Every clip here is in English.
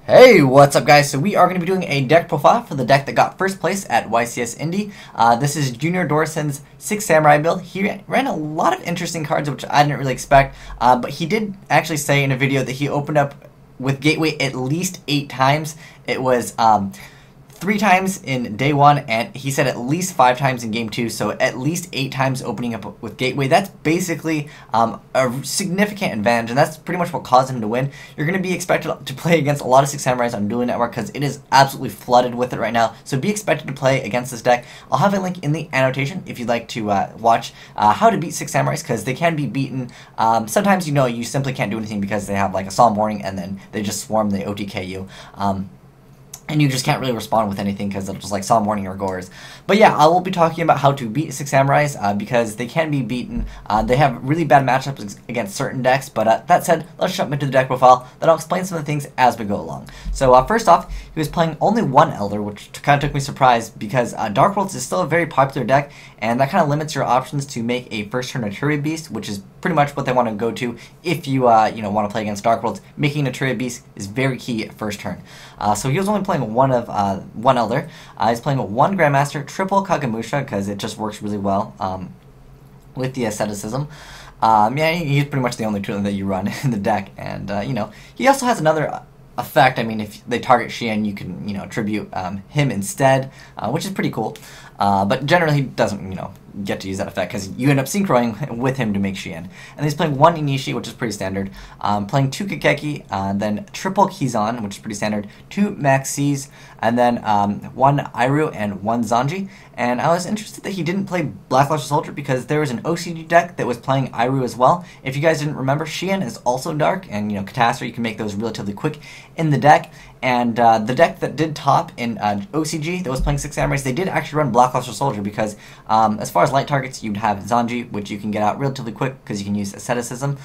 Hey, what's up guys? So we are going to be doing a deck profile for the deck that got first place at YCS Indy. This is Junior Dorson's 6 Samurai build. He ran a lot of interesting cards, which I didn't really expect, but he did actually say in a video that he opened up with Gateway at least 8 times. It was 3 times in day 1, and he said at least 5 times in game 2, so at least 8 times opening up with Gateway. That's basically a significant advantage, and that's pretty much what caused him to win. You're going to be expected to play against a lot of 6 Samurais on Dueling Network because it is absolutely flooded with it right now, so be expected to play against this deck. I'll have a link in the annotation if you'd like to watch how to beat 6 Samurais, because they can be beaten. Sometimes, you simply can't do anything because they have like a Solemn Warning, and then they just swarm, they OTK you. And you just can't really respond with anything because they'll just like Solemn Warning or Gores. But yeah, I will be talking about how to beat 6 Samurais because they can be beaten. They have really bad matchups against certain decks. But that said, let's jump into the deck profile. Then I'll explain some of the things as we go along. So first off, he was playing only 1 Elder, which kind of took me surprised because Dark Worlds is still a very popular deck, and that kind of limits your options to make a first turn Naturia Beast, which is pretty much what they want to go to if you want to play against Dark Worlds. Making a Naturia Beast is very key at first turn. So he was only playing one Elder. He's playing 1 Grandmaster, triple Kagemusha because it just works really well with the asceticism. Yeah, he's pretty much the only tool that you run in the deck, and he also has another effect. I mean, if they target Xian, you can tribute him instead, which is pretty cool. But generally, he doesn't get to use that effect because you end up synchroing with him to make Xian. And he's playing 1 Inishi, which is pretty standard. Playing 2 Kakeki, then triple Kizan, which is pretty standard. 2 Maxis, and then 1 Iru and 1 Zanji. And I was interested that he didn't play Black Luster Soldier because there was an OCG deck that was playing Iru as well. If you guys didn't remember, Xian is also dark, and Catastrophe, you can make those relatively quick in the deck. And the deck that did top in OCG that was playing 6 Samurais, they did actually run Black Luster Soldier because as far as light targets, you'd have Zanji, which you can get out relatively quick because you can use asceticism.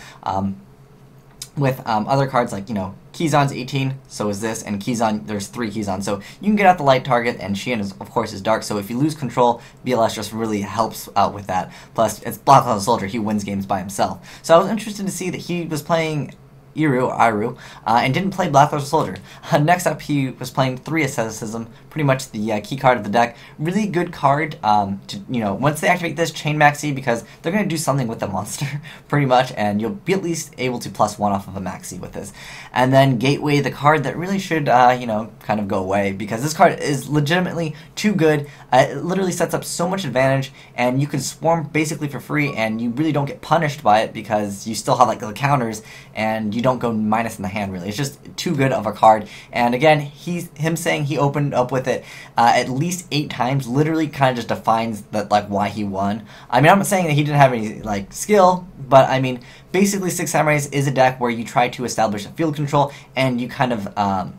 With other cards like, Kizan's 18, so is this, and Kizan, there's 3 Kizan, so you can get out the light target, and Xian, is, of course, is dark, so if you lose control, BLS just really helps out with that. Plus, it's Black Luster Soldier, he wins games by himself. So I was interested to see that he was playing Iru, and didn't play Black Luster Soldier. Next up, he was playing 3 Asceticism, pretty much the key card of the deck. Really good card once they activate this, Chain Maxi, because they're going to do something with the monster, pretty much, and you'll be at least able to +1 off of a Maxi with this. And then Gateway, the card that really should, kind of go away, because this card is legitimately too good. It literally sets up so much advantage, and you can swarm basically for free, and you really don't get punished by it because you still have like the counters, and you don't go minus in the hand, really. It's just too good of a card. And again, him saying he opened up with it at least 8 times literally kind of just defines that, like, why he won. I mean, I'm not saying that he didn't have any like skill, but I mean, basically 6 Samurais is a deck where you try to establish a field control, and you kind of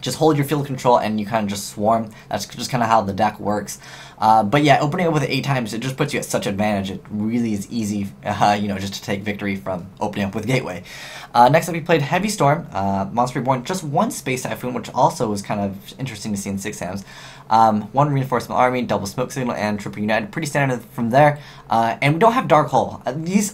just hold your field control, and you kind of just swarm. That's just kind of how the deck works. But yeah, opening it with it 8 times, it just puts you at such advantage. It really is easy, just to take victory from opening up with Gateway. Next up, he played Heavy Storm, Monster Reborn, just 1 Space Typhoon, which also was kind of interesting to see in 6 Sams. 1 Reinforcement Army, double Smoke Signal, and Triple United. Pretty standard from there. And we don't have Dark Hole.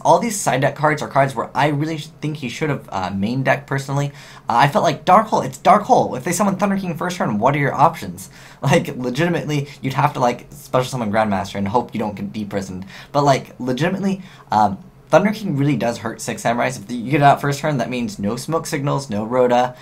All these side deck cards are cards where I really think he should have main deck personally. I felt like Dark Hole, it's Dark Hole. If they summon Thunder King first turn, what are your options? Like, legitimately, you'd have to like special summon Grandmaster and hope you don't get deprisoned. But like, legitimately, Thunder King really does hurt 6 Samurais. If you get it out first turn, that means no Smoke Signals, no Rhoda.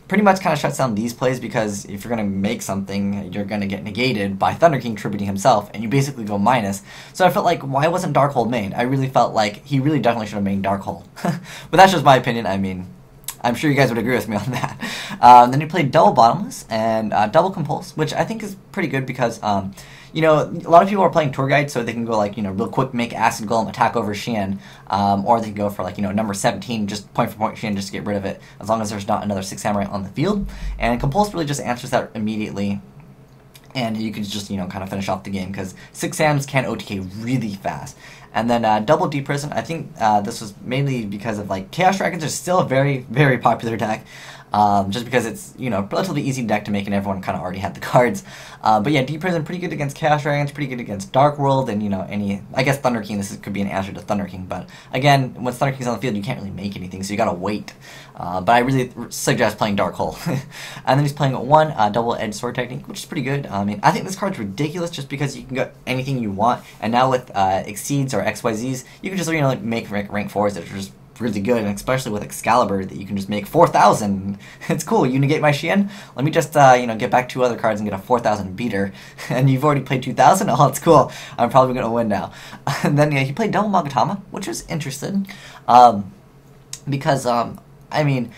Pretty much kind of shuts down these plays because if you're going to make something, you're going to get negated by Thunder King tributing himself, and you basically go minus. So I felt like, why wasn't Darkhold main? I really felt like he really definitely should have made Darkhold. But that's just my opinion. I mean, I'm sure you guys would agree with me on that. Then he played double Bottomless and double Compulse, which I think is pretty good because a lot of people are playing Tour Guide, so they can go like, real quick, make Acid Golem, attack over Xian, or they can go for like, number 17, just point for point Xian just to get rid of it, as long as there's not another 6 Samurai on the field. And Compulse really just answers that immediately, and you can just, kind of finish off the game, because 6 Sams can OTK really fast. And then double Deprison, I think this was mainly because of like Chaos Dragons are still a very, very popular deck. just because it's, you know, relatively easy deck to make and everyone kind of already had the cards. But yeah, Deep Prison, pretty good against Chaos Dragons, pretty good against Dark World, and, you know, I guess Thunder King, could be an answer to Thunder King, but again, when Thunder King's on the field, you can't really make anything, so you gotta wait. But I really suggest playing Dark Hole. And then he's playing one double-edged sword technique, which is pretty good. I mean, I think this card's ridiculous just because you can get anything you want, and now with Exceeds or XYZs, you can just, you know, like make rank 4s that are just really good, and especially with Excalibur that you can just make 4,000. It's cool. You negate my Shien. Let me just you know, get back 2 other cards and get a 4,000 beater. And you've already played 2,000. Oh, it's cool. I'm probably gonna win now. And then yeah, he played double Magatama, which was interesting, because I mean,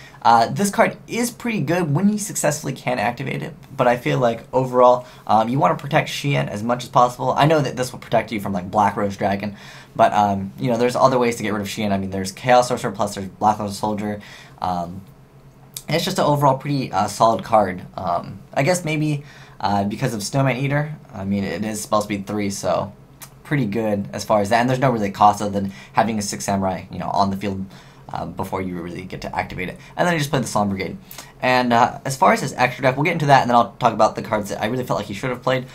this card is pretty good when you successfully can activate it, but I feel like overall, you want to protect Shien as much as possible. I know that this will protect you from like Black Rose Dragon, but you know, there's other ways to get rid of Shien. I mean, there's Chaos Sorcerer, plus there's Black Rose Soldier. And it's just an overall pretty solid card. I guess maybe because of Snowman Eater, I mean, it is spell speed 3, so pretty good as far as that, and there's no really cost other than having a 6 Samurai, you know, on the field before you really get to activate it. And then he just played the Slum Brigade. And as far as his extra deck, we'll get into that, and then I'll talk about the cards that I really felt like he should have played.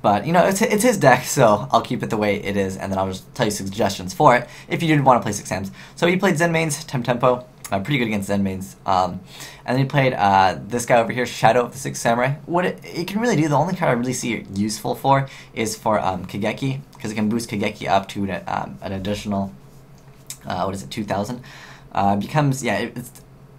But, you know, it's his deck, so I'll keep it the way it is, and then I'll just tell you suggestions for it if you did want to play 6 Sams. So he played Zen Mains, Tempo, pretty good against Zen Mains. And then he played this guy over here, Shadow of the 6 Samurai. What it can really do, the only card I really see it useful for is for Kageki, because it can boost Kageki up to an additional, what is it, 2,000? Becomes, yeah,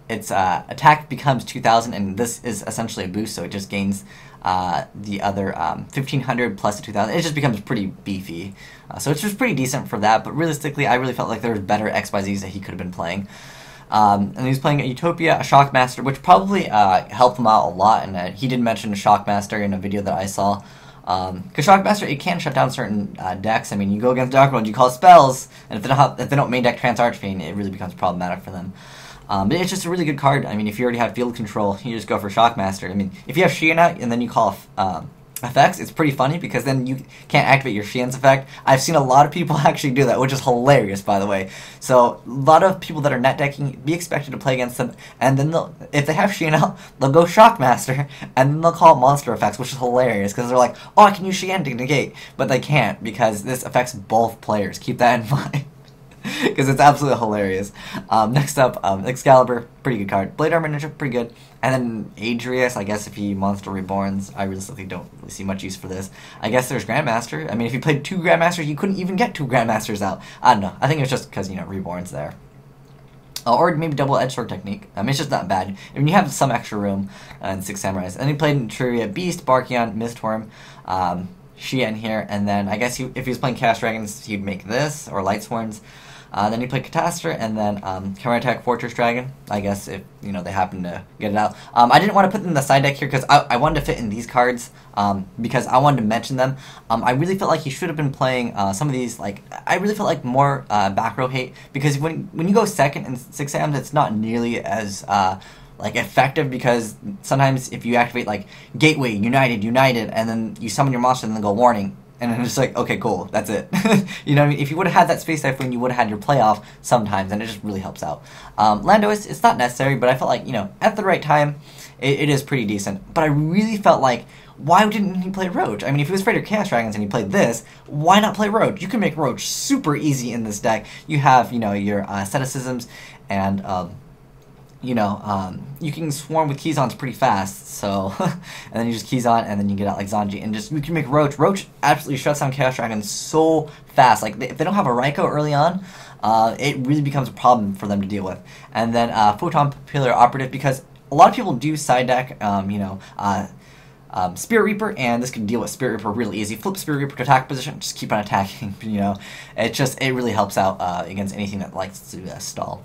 its attack becomes 2,000, and this is essentially a boost, so it just gains the other 1,500 plus the 2,000. It just becomes pretty beefy. So it's just pretty decent for that, but realistically, I really felt like there was better XYZs that he could have been playing. And he was playing a Utopia, a Shockmaster, which probably helped him out a lot, and he did mention a Shockmaster in a video that I saw. Because Shockmaster, it can shut down certain decks. I mean, you go against Dark World, you call spells, and if they don't main deck Trance Archfiend, it really becomes problematic for them. But it's just a really good card. I mean, if you already have field control, you just go for Shockmaster. I mean, if you have Shien out and then you call effects, it's pretty funny because then you can't activate your Shien's effect. I've seen a lot of people actually do that, which is hilarious, by the way. So a lot of people that are net decking, be expected to play against them, and then if they have Shien out, they'll go Shockmaster, and then they'll call it monster effects, which is hilarious because they're like, oh, I can use Shien to negate, but they can't because this affects both players. Keep that in mind. Because it's absolutely hilarious. Next up, Excalibur, pretty good card. Blade Armor Ninja, pretty good. And then Adrius, I guess if he Monster Reborns, I realistically don't really see much use for this. I guess there's Grandmaster. I mean, if you played 2 Grandmasters, you couldn't even get 2 Grandmasters out. I don't know. I think it's just because, you know, Reborn's there. Or maybe double-edged sword technique. It's just not bad. I mean, you have some extra room in 6 Samurais. And he played Truria, Beast, Barkion, Mistworm, Shien here, and then I guess if he was playing Chaos Dragons, he'd make this, or Lightsworns. Then he played Catastrophe, and then Counterattack Fortress Dragon, I guess, if, you know, they happen to get it out. I didn't want to put them in the side deck here, because I wanted to fit in these cards, because I wanted to mention them. I really felt like he should have been playing some of these, like, I really felt like more back row hate, because when you go second in 6 Sams, it's not nearly as, like, effective, because sometimes if you activate, like, Gateway, United, and then you summon your monster and then go Warning, and then it's like, okay, cool, that's it. You know what I mean? If you would have had that Space Typhoon, you would have had your playoff sometimes, and it just really helps out. Lando, it's not necessary, but I felt like, you know, at the right time, it is pretty decent. But I really felt like, why didn't he play Roach? I mean, if he was afraid of Chaos Dragons and he played this, why not play Roach? You can make Roach super easy in this deck. You have, you know, your asceticisms, and, you know, you can swarm with Keyzons pretty fast, so, and then you just Keyzon, and then you get out like Zanji, and just, you can make Roach. Roach absolutely shuts down Chaos Dragons so fast. Like, if they don't have a Raikou early on, it really becomes a problem for them to deal with. And then, Photon Pillar Operative, because a lot of people do side deck, you know, Spirit Reaper, and this can deal with Spirit Reaper really easy. Flip Spirit Reaper to attack position, just keep on attacking, you know. It really helps out against anything that likes to stall.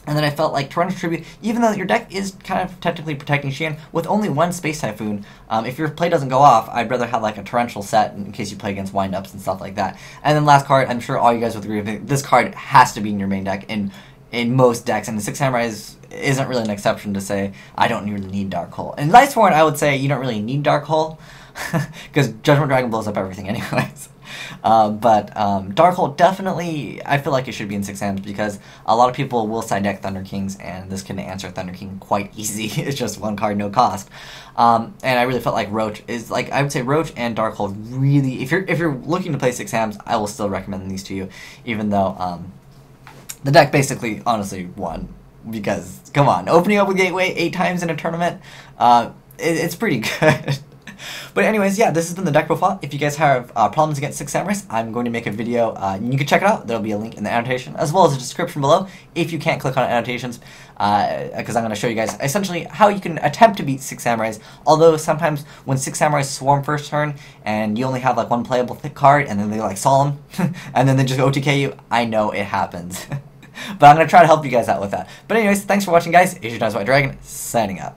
And then I felt like Torrential Tribute, even though your deck is kind of technically protecting Shien, with only 1 Space Typhoon, if your play doesn't go off, I'd rather have like a Torrential set in case you play against windups and stuff like that. And then last card, I'm sure all you guys would agree with me, this card has to be in your main deck in most decks, and the 6 Samurais isn't really an exception to say, I don't really need Dark Hole. And Lightsworn, I would say you don't really need Dark Hole, because Judgment Dragon blows up everything anyways. Darkhold definitely, I feel like it should be in 6 Sams because a lot of people will side deck Thunder Kings, and this can answer Thunder King quite easy. It's just 1 card, no cost. And I really felt like Roach is like, I would say Roach and Darkhold really, if you're looking to play 6 Sams, I will still recommend these to you, even though the deck basically honestly won. Because, come on, opening up a gateway 8 times in a tournament, it's pretty good. But anyways, yeah, this has been the deck profile. If you guys have problems against 6 Samurais, I'm going to make a video. You can check it out. There'll be a link in the annotation, as well as a description below, if you can't click on annotations, because I'm going to show you guys essentially how you can attempt to beat 6 Samurais, although sometimes when 6 Samurais swarm first turn, and you only have like 1 playable thick card, and then they like solemn, and then they just OTK you, I know it happens. But I'm going to try to help you guys out with that. But anyways, thanks for watching, guys. It's your White Dragon, signing out.